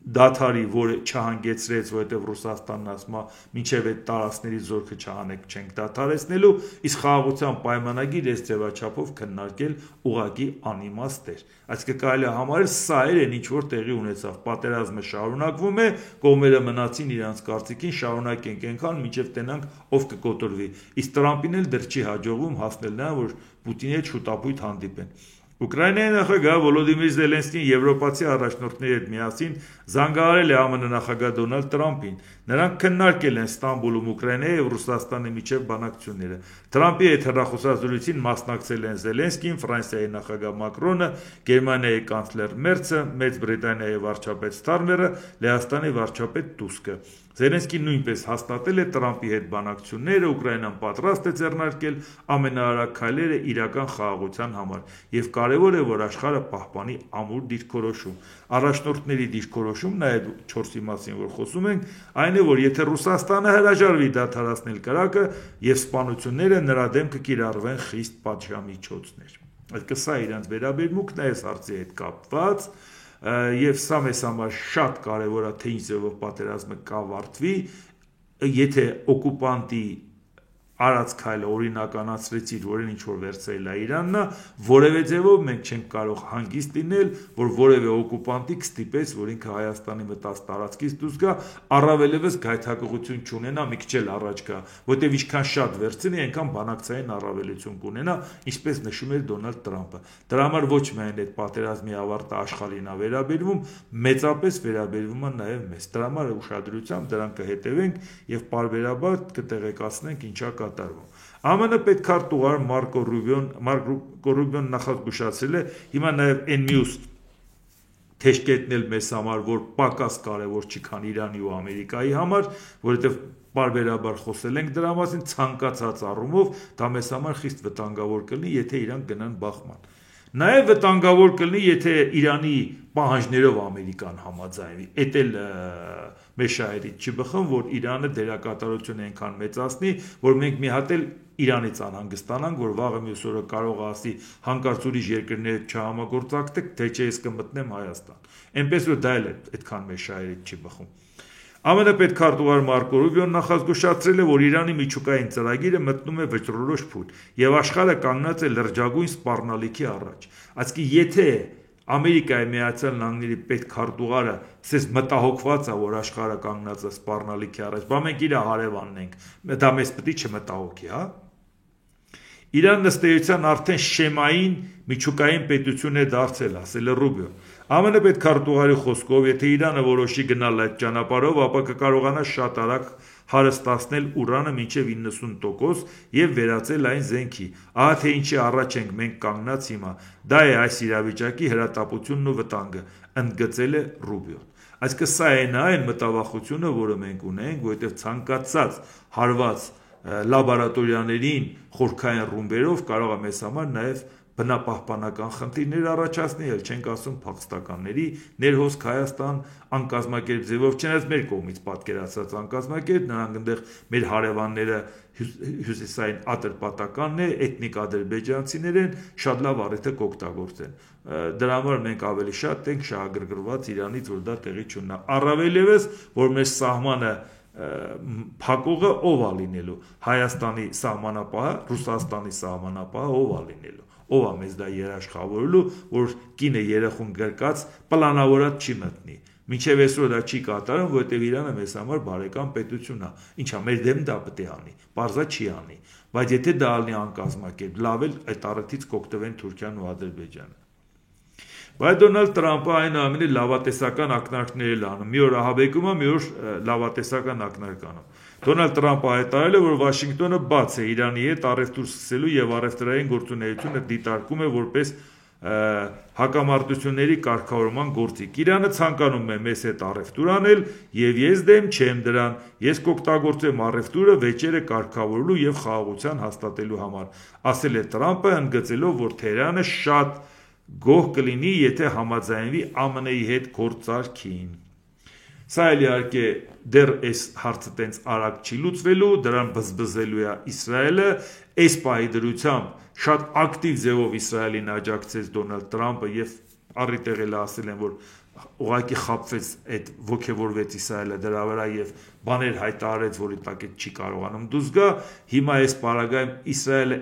դաթարի, որը չհանգեցրեց, որովհետև Ռուսաստանն ասում է, մինչև այդ տարածքներից զորքը չանեք, չենք դադարեցնելու, իսկ խաղաղության պայմանագիր այս ձևաչափով քննարկել ուղղակի անիմաստ էր։ Այսինքն կարելի է համարել սա էր այն ինչ որ տեղի ունեցավ, պատերազմը շարունակվում է, կողմերը մնացին իրանց կարծիքին, շարունակենք այնքան, մինչև տենանք ով կկոտորվի։ Իսկ Տրամպին էլ դեռ չի հաջողվում հասնել նրան, որ Պուտինի հետ շուտապույտ հանդիպեն։ Ուկրաինայի նախագահ Վոլոդիմիր Զելենսկին եվրոպացի առաջնորդների հետ միասին զանգահարել է ԱՄՆ նախագահ Դոնալդ Տրամպին։ Նրանք քննարկել են Ստամբուլում Ուկրաինայի եւ Ռուսաստանի միջև բանակցությունները։ Տրամպի հետ հեռախոսազրույցին մասնակցել են Զելենսկին, Ֆրանսիայի նախագահ Մակրոնը, Գերմանիայի կանցլեր Մերցը, Մեծ Բրիտանիայի վարչապետ Ստարմերը, Լեհաստանի վարչապետ Տուսկը։ Զելենսկին նույնպես հաստատել է Տրամպի հետ բանակցությունները, Ուկրաինան պատրաստ է ձեռնարկել ամենաարագ քայլերը իրական խաղաղության համար եւ կարեւոր է, որ աշխարհը պահպանի ամուր դիրքորոշում։ Առաջնորդների դիրքորոշում, նաեւ 4-ի մասին, որ խոսում ենք, այն է, որ եթե Ռուսաստանը հրաժարվի դադարեցնել կրակը եւ սպանությունները, նրա դեմ կկիրառվեն խիստ պատժամիջոցներ։ Այսինքն սա իրանց վերաբերմունքն է այս հարցի հետ կապված։ Եվ սա մեզ համար շատ կարևոր է, թե ինչ ձևով պատերազմը կավարտվի, եթե օկուպանտի արած քայլը օրինականացրեցիր, որին ինչ որ վերցրել է Իրանն, որևէ ձևով մենք չենք կարող հանգիստ լինել, որ որևէ օկուպանտի կստիպեց, որ ինքը Հայաստանի մտած տարածքից դուրս գա, առավելևս գայթակղություն չունենա, մի քիչ էլ առաջ գա, որտեղ ինչքան շատ վերցնի, այնքան բանակցային առավելություն կունենա, ինչպես նշում էր Դոնալդ Տրամպը։ Դրա համար ոչ միայն այդ պատերազմի ավարտը աշխարհին է վերաբերվում, մեծապես վերաբերվում է նաև մեզ։ Դրա համար ուշադրությամբ դրան կհետևենք եւ պարբերաբար կտեղեկացնենք ինչա կատարվում։ ԱՄՆ պետքարտուղար Մարկո Ռուբիոն նախազգուշացրել է, հիմա նաև այն մյուս թեժկետնել մեզ համար, որ պակաս կարևոր չի, քան Իրանի ու Ամերիկայի համար, որովհետև պարբերաբար խոսել ենք դրա մասին, ցանկացած առումով դա մեզ համար խիստ վտանգավոր կլինի, եթե իրանք գնան բախման։ Նաև վտանգավոր կլինի, եթե Իրանի պահանջներով Ամերիկան համաձայնվի։ Էդ էլ մեր շահերից չի բխում, որ Իրանը դերակատարություն այնքան մեծացնի, որ մենք մի հատ էլ Իրանից անհանգստանանք, որ վաղը մյուս օրը կարող է ասի հանկարծ ուրիշ երկրներ չհամագործակցեք, թե չէ ես կմտնեմ Հայաստան։ Այնպես որ դա էլ այդքան մեր շահերից չի բխում։ ԱՄՆ պետքարտուղար Մարկո Ռուբիոն նախազգուշացրել է, որ Իրանի միջուկային ծրագիրը մտնում է վճռորոշ փուլ եւ աշխարհը կանգնած է լրջագույն սպառնալիքի առաջ։ Այսինքն եթե Ամերիկայի Միացյալ Նահանգների պետքարտուղարը ցես մտահոգված է, որ աշխարհը կանգնած է սպառնալիքի առաջ, բա մենք իր հարևանն ենք, դա մեզ պետք է չմտահոգի, հա։ Իրան ըստ էության արդեն շեմային միջուկային պետություն է դարձել, ասել է Ռուբիոն։ ԱՄՆ պետքարտուղարի խոսքով, եթե Իրանը որոշի գնալ այդ ճանապարհով, ապա կկարողանա շատ արագ հարստացնել ուրանը մինչև 90% եւ վերածել այն զենքի։ Ահա թե ինչի առաջ ենք մենք կանգնած հիմա։ Դա է այս իրավիճակի հրատապությունն ու վտանգը, ընդգծել է Ռուբիոն։ Այսինքն սա այն մտավախությունը, որը մենք ունենք, որովհետեւ ցանկացած հարված լաբորատորիաներին խորքային ռումբերով կարող է մեզ համար նաև բնապահպանական խնդիրներ առաջացնել, էլ չենք ասում փախստականների ներհոսք Հայաստան անկազմակերպ ձևով, չնայած մեր կողմից պատկերացած անկազմակերպ, նրանք այնտեղ մեր հարևանները հյուսիսային ատրպատականն է, էթնիկ ադրբեջանցիներ են, շատ լավ առիթը կօգտագործեն։ Դրա համար մենք ավելի շատ ենք շահագրգռված Իրանից, որ դա տեղի չունենա։ Առավելևս, որ մեր սահմանը փակողը ով է լինելու, Հայաստանի սահմանապահը, Ռուսաստանի սահմանապահը ով է լինելու, ով է մեզ դա երաշխավորելու, որ կինը երախուն գրկած պլանավորած չի մտնի, Մինչև այսօր դա չի կատարում, որովհետև Իրանը մեզ համար բարեկամ պետություն է։ Ինչա, մեր դեմ դա պետք է անի, պարզա չի անի։ Բայց եթե դա ալնի անկազմակերպ, լավ էլ այդ առիթից կօգտվեն Թուրքիան ու Ադրբեջանը։ Բայց Դոնալդ Տրամփը այնուամենայնիվ լավատեսական ակնարկներ է անում։ Մի օր ահաբեկում է, մի օր լավատեսական ակնարկ անում։ Դոնալդ Տրամփը հայտարարել է, որ Վաշինգտոնը բաց է Իրանի հետ առևտուր սկսելու եւ առևտրային գործունեությունը դիտարկում է որպես հակամարտությունների կարգավորման գործիք։ Իրանը ցանկանում է մեզ հետ առևտուր անել եւ ես դեմ չեմ դրան։ Ես կօգտագործեմ առևտուրը վեճերը կարգավորելու եւ խաղաղության հաստատելու համար, ասել է Տրամփը, ընդգծելով, որ Թեհրանը շատ գոհ կլինի, եթե համաձայնվի ԱՄՆ-ի հետ գործարքին։ Սա էլ իհարկե դեռ այս հարցը տենց արագ չի լուծվելու, դրան բզբզելու է Իսրայելը, այս պահի դրությամբ շատ ակտիվ ձևով Իսրայելին աջակցեց Դոնալդ Տրամփը եւ առիթ ասել են, որ ուղղակի խաբվեց այդ ոգևորվեց Իսրայելը դրա վրա եւ բաներ հայտարարեց, որի տակ չի կարողանում դուրս գա։ Հիմա այս պարագայում Իսրայելը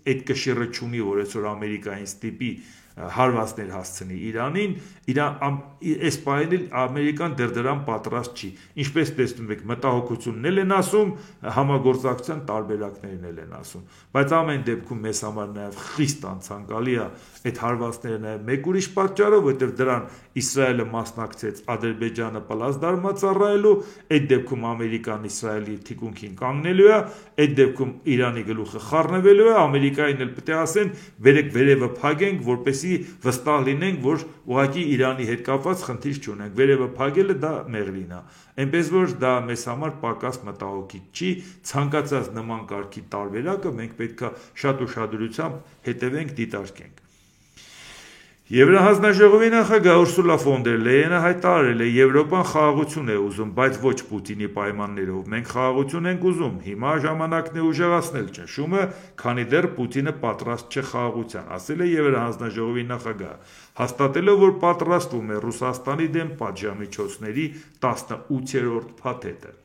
այդ կշիռը չունի, որ այսօր Ամերիկային ստիպի հարվածներ հասցնի Իրանին, այս պահին էլ Ամերիկան դեռ դրան պատրաստ չի։ Ինչպես տեսնում եք, մտահոգությունն էլ են ասում, համագործակցության տարբերակներն էլ են ասում։ Բայց ամեն դեպքում մեզ համար նաև խիստ անցանկալի է այդ հարվածները նաև մեկ ուրիշ պատճառով, որովհետև դրան Իսրայելը մասնակցեց Ադրբեջանը պլազդարմա ծառայելու, այդ դեպքում Ամերիկան Իսրայելի թիկունքին կանգնելու է, այդ դեպքում Իրանի գլուխը խառնվելու է, Ամերիկային էլ պետք է ասեն, վերեք վերևը փագենք, որպեսզի վստահ լինենք, որ ուղղակի Իրանի հետ կապված խնդիր չունենք։ Վերևը փագելը դա մեղրին է։ Այնպես որ դա մեզ համար պակաս մտահոգիչ չի, ցանկացած նման կարգի տարբերակը մենք պետք է շատ ուշադրությամբ հետևենք, դիտարկենք։ Եվրահանձնաժողովի նախագահ Ուրսուլա ֆոն դեր Լեյենը հայտարարել է, Եվրոպան խաղաղություն է ուզում, բայց ոչ Պուտինի պայմաններով։ Մենք խաղաղություն ենք ուզում, հիմա ժամանակն է ուժեղացնել ճնշումը, քանի դեռ Պուտինը պատրաստ չէ խաղաղության, ասել է Եվրահանձնաժողովի նախագահը, հաստատելով, որ պատրաստվում է Ռուսաստանի դեմ պատժամիջոցների 18-րդ փաթեթը։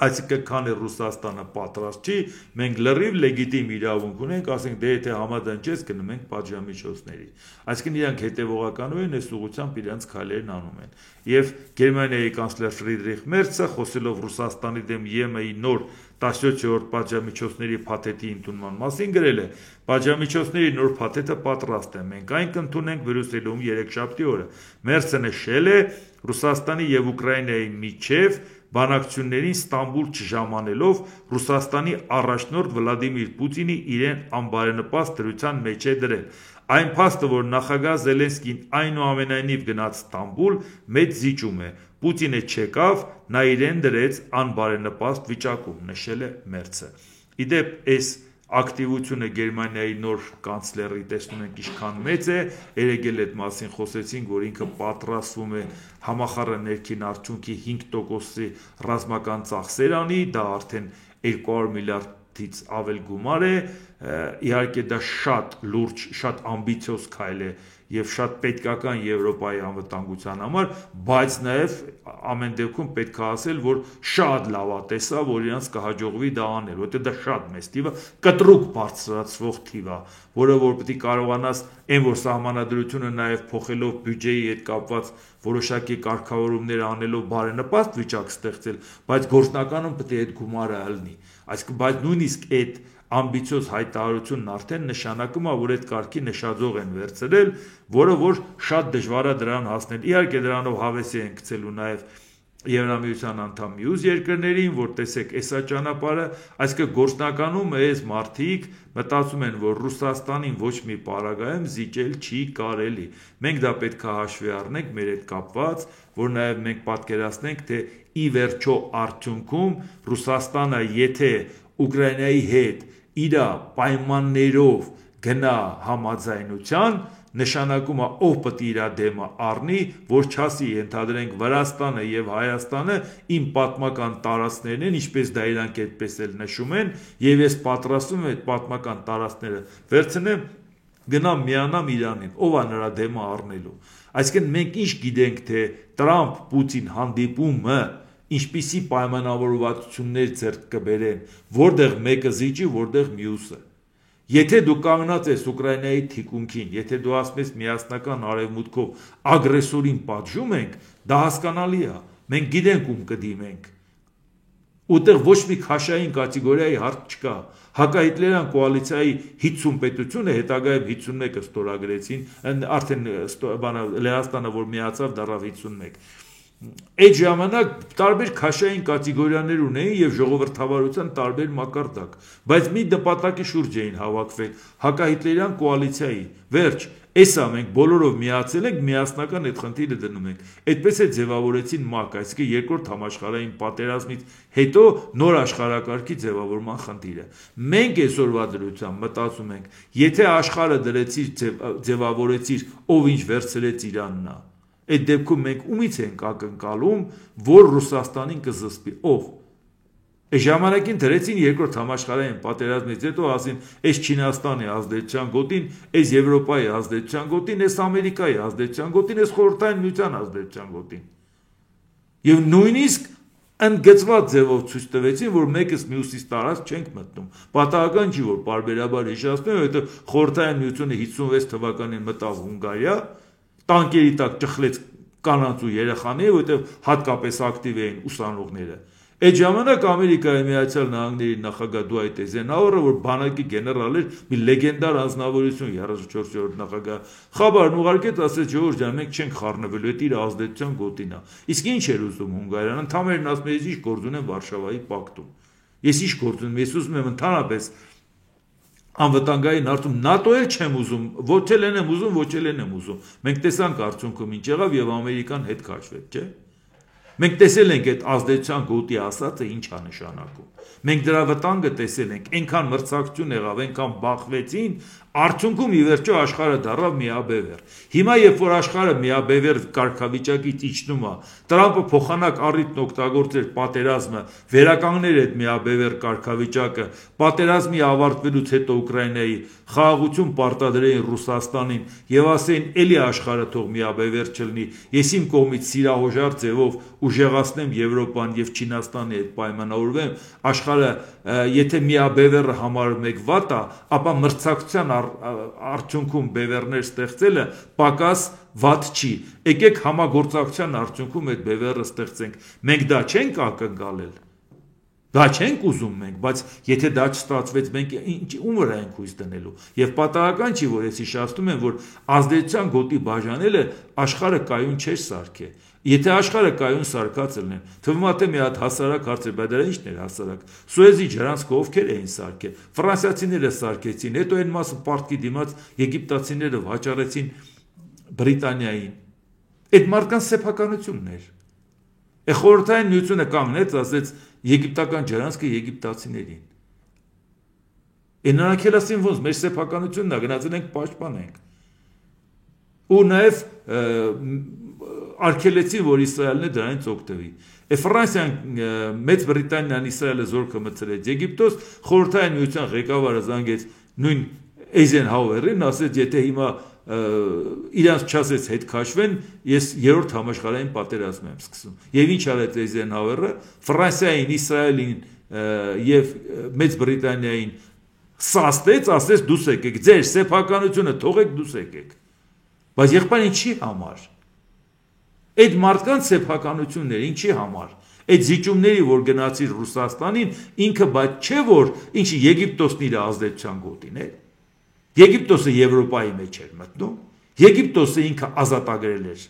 Այսինքն, քանի Ռուսաստանը պատրաստ չի, մենք լրիվ լեգիտիմ իրավունք ունենք, ասենք, դե եթե համաձայնես գնում ենք պատժամիջոցների։ Այսինքն իրանք հետևողականորեն են այս ուղղությամբ իրանց քայլերն անում են։ Եվ Գերմանիայի կանցլեր Ֆրիդրիխ Մերցը, խոսելով Ռուսաստանի դեմ ԵՄ-ի նոր 17-րդ պատժամիջոցների փաթեթի ընդունման մասին գրել է. «Պատժամիջոցների նոր փաթեթը պատրաստ է, մենք այն կընդունենք Բրյուսելում երեքշաբթի օրը»։ Մերցը նշել է Ռուսաստանի եւ Ուկրաինայի միջև բանակցություններին Ստամբուլ չժամանելով Ռուսաստանի առաջնորդ Վլադիմիր Պուտինի իրեն անբարենպաստ դրության մեջ է դրել։ Այն փաստը, որ նախագահ Զելենսկին այնուամենայնիվ գնաց Ստամբուլ, մեծ զիջում է։ Պուտինը չեկավ, նա իրեն դրեց անբարենպաստ վիճակում, նշել է Մերցը։ Իդեպ այս ակտիվությունը Գերմանիայի նոր կանցլերի տեսնում ենք ինչքան մեծ է, երեկ էլ այդ մասին խոսեցինք, որ ինքը պատրաստվում է համախառն ներքին արդյունքի 5%-ի ռազմական ծախսեր անի, դա արդեն 200 միլիարդից ավել գումար է, իհարկե դա շատ լուրջ, շատ ամբիցիոզ քայլ է եւ շատ պետքական Եվրոպայի անվտանգության համար, բայց նաեւ ամեն դեպքում պետք է ասել, որ շատ լավատես է, որ իրանց կհաջողվի դա անել, որտեղ դա շատ մեծ թիվ է, կտրուկ բարձրացվող թիվ է, որը որ պետք է կարողանաս այն որ սահմանադրությունը նաեւ փոխելով բյուջեի հետ կապված որոշակի կարգավորումներ անելով բարենպաստ վիճակ ստեղծել, բայց գործնականում պետք է այդ գումարը ելնի։ Այսինքն, բայց նույնիսկ այդ ամբիցիոզ հայտարարությունն արդեն նշանակում է, որ այդ կարգի նշաձող են վերցրել, որը որ շատ դժվար է դրան հասնել։ Իհարկե դրանով հավեսի են գցելու նաև Եվրամիության անդամ մյուս երկրներին, որ տեսեք, էսա ճանապարհը, այսինքն գործնականում այս մարդիկ մտածում են, որ Ռուսաստանին ոչ մի պարագայում զիջել չի կարելի։ Մենք դա պետք է հաշվի առնենք մեր հետ կապված, որ նաև մենք պատկերացնենք, թե ի վերջո արդյունքում Ռուսաստանը եթե Ուկրաինայի հետ իր պայմաններով գնա համաձայնության, նշանակում է ով պետք է իր դեմը առնի, որ չասի ենթադրենք Վրաստանը եւ Հայաստանը իմ պատմական տարածքներն են, ինչպես դա իրանք այդպես էլ նշում են, եւ ես պատրաստվում եմ այդ պատմական տարածքները վերցնեմ, գնամ միանամ Իրանին, ով է նրա դեմը առնելու։ Այսինքն մենք ինչ գիտենք, թե Տրամփ-Պուտին հանդիպումը ինչպիսի պայմանավորվածություններ ձեռք կբերեն, որտեղ մեկը զիջի, որտեղ մյուսը։ Եթե դու կանգնած ես Ուկրաինայի թիկունքին, եթե դու ասում ես միասնական արևմուտքով ագրեսորին պատժում ենք, դա հասկանալի է։ Մենք գիտենք ում կդիմենք։ Ուտեղ ոչ մի քաշային կատեգորիայի հարց չկա։ Հակահիտլերյան կոալիցիայի 50 պետությունը հետագայում 51-ը ստորագրեցին, արդեն Լեհաստանը, որ միացավ, դառավ 51։ Այդ ժամանակ տարբեր քաշային կատեգորիաներ ունեին եւ ժողովրդավարության տարբեր մակարդակ, բայց մի նպատակի շուրջ էին հավաքվել հակահիտլերյան կոալիցիայի։ Վերջ, էսա մենք բոլորով միացել ենք, միասնական այդ խնդիրը դնում ենք։ Այդպես է ձևավորեցին ՄԱԿ, այսինքն երկրորդ համաշխարհային պատերազմից հետո նոր աշխարհակարգի ձևավորման խնդիրը։ Մենք այսօրվա դրությամբ մտածում ենք, եթե աշխարհը դրեցիր ձևավորեցիր, ով ինչ վերցրեց Իրանն է։ Այդ դեպքում մենք ումից ենք ակնկալում, որ Ռուսաստանին կզսպի, ով։ Այս ժամանակին դրեցին երկրորդ համաշխարհային պատերազմից հետո ասին, այս Չինաստանի ազդեցության գոտին, այս Եվրոպայի ազդեցության գոտին, այս Ամերիկայի ազդեցության գոտին, այս Խորհրդային Միության ազդեցության գոտին։ Եվ նույնիսկ ընդգծված ձևով ցույց տվեցին, որ մեկս մյուսից տարած չենք մտնում։ Պատահական չի, որ պարբերաբար հիշեցնում եմ, հետո Խորհրդային Միությունը 56 թվականին մտավ Հունգարիա, տանկերի տակ ճխլեց կանանց ու երեխաների, որտեղ հատկապես ակտիվ էին ուսանողները։ Այդ ժամանակ Ամերիկայի Միացյալ Նահանգների նախագահ Դուայթ Էյզենհաուերը, որ բանակի գեներալ էր, մի լեգենդար անձնավորություն, 34-րդ նախագահ, խաբարն ուղարկեց, ասեց ժողովուրդ ջան, մենք չենք խառնվելու, այդ իր ազդեցության գոտին է։ Իսկ ինչ էր ուզում Հունգարիան, ընդհանրապես ասում էր, ինչ գործ ունեմ Վարշավայի պակտում։ Ես ինչ գործ ունեմ, ես ուզում եմ ընդհանրապես անվտանգային հարցում ՆԱՏՕ էլ չեմ ուզում, ոչ էլ եմ ուզում, ոչ էլ եմ ուզում։ Մենք տեսանք արդյունքում ինչ եղավ եւ Ամերիկան հետ քաշվեց, չէ՞։ Մենք տեսել ենք այդ ազդեցության գոտի ասածը ինչ է նշանակում։ Մենք դրա վտանգը տեսել ենք, այնքան մրցակցություն եղավ, այնքան բախվեցին, արդյունքում ի վերջո աշխարհը դառավ միաբևեռ։ Հիմա երբ որ աշխարհը միաբևեռ կարգավիճակից իջնում է, Տրամպը փոխանակ առիթն օգտագործել պատերազմը, վերականգնել այդ միաբևեռ կարգավիճակը, պատերազմի ավարտվելուց հետո Ուկրաինայի խաղաղություն պարտադրեին Ռուսաստանին եւ ասեին, էլի աշխարհը թող միաբևեռ չլինի, ես իմ կողմից սիրահոժար ձևով ուժեղացնեմ Եվրոպան եւ Չինաստանի հետ պայմանավորվեմ, աշխարհը եթե միաբևեռը համարում եք վատ է, ապա մրցակցության արդյունքում բևեռներ ստեղծելը պակաս վատ չի։ Եկեք համագործակցության արդյունքում այդ բևեռը ստեղծենք։ Մենք դա չենք ակնկալել։ Դա չենք ուզում մենք, բայց եթե դա չստացվեց, մենք ում վրա ենք հույս դնելու։ Եվ պատահական չի, որ ես հիշեցնում եմ, որ ազդեցության գոտի բաժանելը աշխարհը կայուն չէր սարքել։ Եթե աշխարհը կայուն սարքած լիներ, թվում է թե մի հատ հասարակ հարց է, բայց դա ինչն էր հասարակ։ Սուեզի ջրանցքը ովքեր էին սարքել։ Ֆրանսիացիները սարքեցին, հետո այն մասը պարտքի դիմաց եգիպտացիները վաճառեցին Բրիտանիային։ Այդ մարդկանց սեփականությունն էր։ Խորհրդային Միությունը կանգնեց, ասեց եգիպտական ջրանցքը եգիպտացիներին։ Նրանք էլ ասին ոնց մեր սեփականությունն է, գնացել ենք պաշտպանենք։ Ու նաև արգելեցին, որ Իսրայելն է դրանից օգտվի։ Ֆրանսիան, Մեծ Բրիտանիան Իսրայելը զորքը մտցրեց Եգիպտոս, Խորհրդային Միության ղեկավարը զանգեց նույն Էյզենհաուերին, ասեց, եթե հիմա իրանց չասեց հետ քաշվեն, ես երրորդ համաշխարհային պատերազմ եմ սկսում։ Եվ ինչ արեց Էյզենհաուերը, Ֆրանսիային, Իսրայելին եւ Մեծ Բրիտանիային սաստեց, ասեց դուս եկեք, ձեր սեփականությունը թողեք դուս եկեք։ Բայց եղբայր ինչի համար։ Այդ մարդկանց սեփականությունները ինչի համար։ Այդ զիջումների, որ գնացիր Ռուսաստանին, ինքը բայց չէ որ ինչի Եգիպտոսն իր ազդեցության գոտին է։ Եգիպտոսը Եվրոպայի մեջ էր մտնում, Եգիպտոսը ինքը ազատագրել էր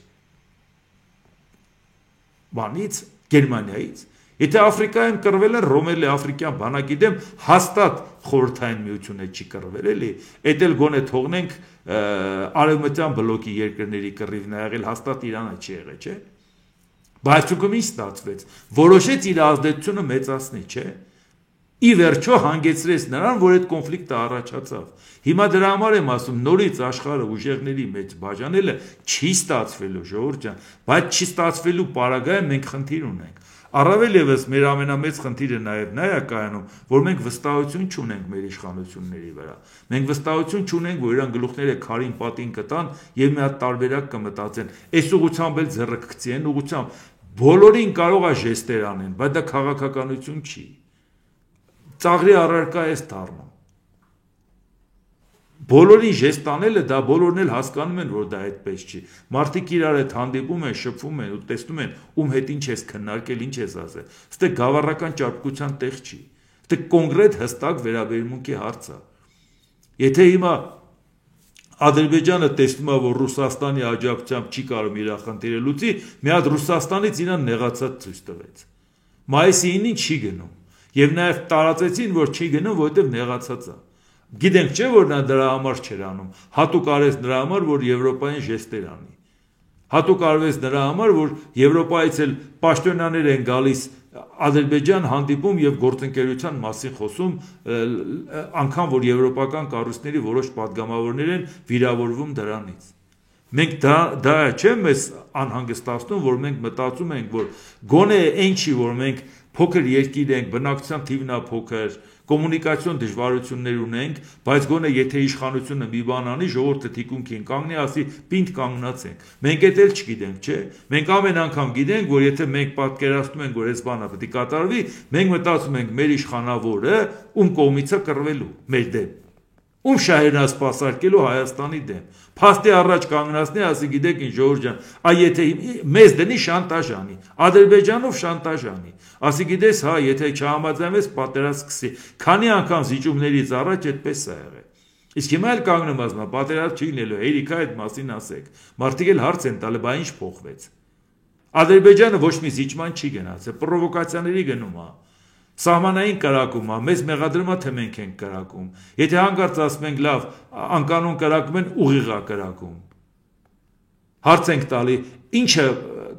բանից, Գերմանիայից։ Եթե Աֆրիկայում կռվել են, Ռոմելի աֆրիկյան բանակի դեմ հաստատ Խորհրդային Միությունը չի կռվել, էլի։ Էդ էլ գոնե թողնենք արևմտյան բլոկի երկրների կռիվն ա եղել, հաստատ Իրանը չի եղել, չէ։ Բայց ցույց ինչ ստացվեց, որոշեց իր ազդեցությունը մեծացնի, չէ։ Ի վերջո հանգեցրեց նրան, որ այդ կոնֆլիկտը առաջացավ։ Հիմա դրա համար եմ ասում, նորից աշխարհը ուժեղների մեջ բաժանելը չի ստացվելու, ժողովուրդ ջան, բայց չի ստացվելու պարագայում մենք խնդիր ունենք։ Առավել ևս մեր ամենամեծ խնդիրը նաև նա է կայանում, որ մենք վստահություն չունենք մեր իշխանությունների վրա։ Մենք վստահություն չունենք, որ իրան գլուխները քարին պատին կտան եւ մի հատ տարբերակ կմտածեն։ Այս ուղղությամբ էլ ձեռը կգցեն, ուղղությամբ բոլորին կարող է ժեստեր անեն, բայց դա քաղաքականություն չի։ Ծաղրի առարկա է դառնում։ Բոլորին ժեստ անելը դա բոլորն էլ հասկանում են, որ դա այդպես չի։ Մարդիկ իրար հետ հանդիպում են, շփվում են ու տեսնում են ում հետ ինչ ես քննարկել, ինչ ես ասել։ Ստե գավառական ճարպկության տեղ չի։ Ստե կոնկրետ հստակ վերաբերմունքի հարց է։ Եթե հիմա Ադրբեջանը տեսնում է, որ Ռուսաստանի աջակցությամբ չի կարող իր խնդիրը լուծի, մի հատ Ռուսաստանից իրան նեղացած ցույց տվեց։ Մայիսի 9-ին չի գնում։ Եվ նաև տարածեցին, որ չի գնում, որովհետև նեղացած է։ Գիտենք չէ, որ նա դրա համար չէր անում։ Հատուկ արեց նրա համար, որ Եվրոպային ժեստեր անի։ Հատուկ արվեց նրա համար, որ Եվրոպայից էլ պաշտոնյաներ են գալիս Ադրբեջան հանդիպում եւ գործընկերության մասին խոսում, անգամ որ եվրոպական կառույցների որոշ падգամավորներ են վիրավորվում դրանից։ Մենք դա չէ մեզ անհանգստացնում, որ մենք մտածում ենք, որ գոնե այն չի, որ մենք փոքր երկիր ենք, բնակչության թիվն է փոքր, կոմունիկացիոն դժվարություններ ունենք, բայց գոնե եթե իշխանությունը մի բան անի, ժողովուրդը թիկունքին կանգնի, ասի պինդ կանգնած ենք։ Մենք էլ չգիտենք, չէ։ Մենք ամեն անգամ գիտենք, որ եթե մենք պատկերացնում ենք, որ այս բանը պետք է կատարվի, մենք մտածում ենք մեր իշխանավորը ում կողմից է կռվելու, մեր դեմ։ Ում շահերն է սպասարկելու Հայաստանի դեմ։ Փաստի առաջ կանգնացնի, ասի գիտեք ինչ Ժորժ ջան, այ եթե մեզ դնի շանտաժ անի, Ադրբեջանով շանտաժ անի։ Ասի գիտես, հա, եթե չհամաձայնվես, պատերազմ սկսի։ Քանի անգամ զիջումներից առաջ այդպես է եղել։ Իսկ հիմա էլ կանգնում ասում, պատերազմ չի լինելու, հերիքա այդ մասին ասեք։ Մարդիկ էլ հարց են տալի, բա ինչ փոխվեց։ Ադրբեջանը ոչ մի զիջման չի գնացել, պրովոկացիաների գնում է։ Սահմանային կրակում է, մեզ մեղադրում է, թե մենք ենք կրակում։ Եթե հանկարծ ասում ենք լավ, անկանոն կրակում են, ուղիղ է կրակում։ Հարց ենք տալի, ինչը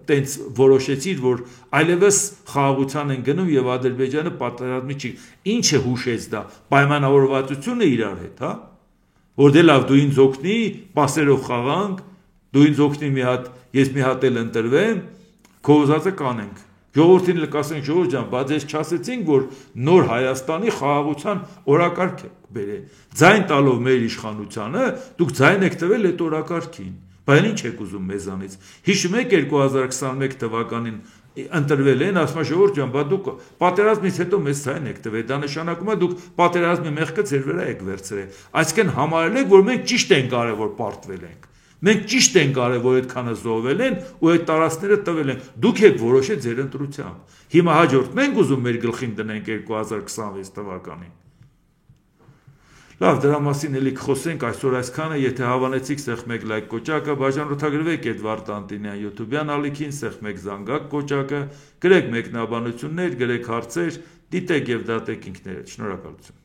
տենց որոշեցիր, որ այլևս խաղաղության են գնում եւ Ադրբեջանը պատերազմի չի։ Ինչը հուշեց դա, պայմանավորվածությունը իրար հետ, հա։ Որ դե լավ, դու ինձ օգնի, պասերով խաղանք, դու ինձ օգնի մի հատ, ես մի հատ էլ ընտրվեմ, քո ուզածը կանենք։ Ժողովրդին էլ կասենք Ժողովուրդ ջան, բայց ես չասեցինք, որ նոր Հայաստանի խաղաղության օրակարգ է բերել։ Ձայն տալով մեր իշխանությանը, դուք ձայն եք տվել այդ օրակարգին։ Բայց ինչ եք ուզում մեզանից։ Հիշում եք 2021 թվականին ընտրվել են, ասում է Ժողովուրդ ջան, բա դուք պատերազմից հետո մեզ ձայն եք տվել։ Դա նշանակում է դուք պատերազմի մեղքը ձեր վրա եք վերցրել։ Այսինքն համարել եք, որ մենք ճիշտ ենք արել, որ պարտվել ենք։ Մենք ճիշտ ենք արել, որ այդքանը զոհվել են ու այդ տարածքները տվել են։ Դուք եք որոշել ձեր ընտրությամբ։ Հիմա հաջորդն ենք ուզում մեր գլխին դնենք 2026 թվականին։ Լավ, դրա մասին էլի կխոսենք այսօր այսքանը, եթե հավանեցիք սեղմեք լայք կոճակը, բաժանորդագրվեք Էդվարդ Անտինյան YouTube-յան ալիքին, սեղմեք զանգակ կոճակը, գրեք մեկնաբանություններ, գրեք հարցեր, դիտեք եւ դատեք ինքներդ։ Շնորհակալություն։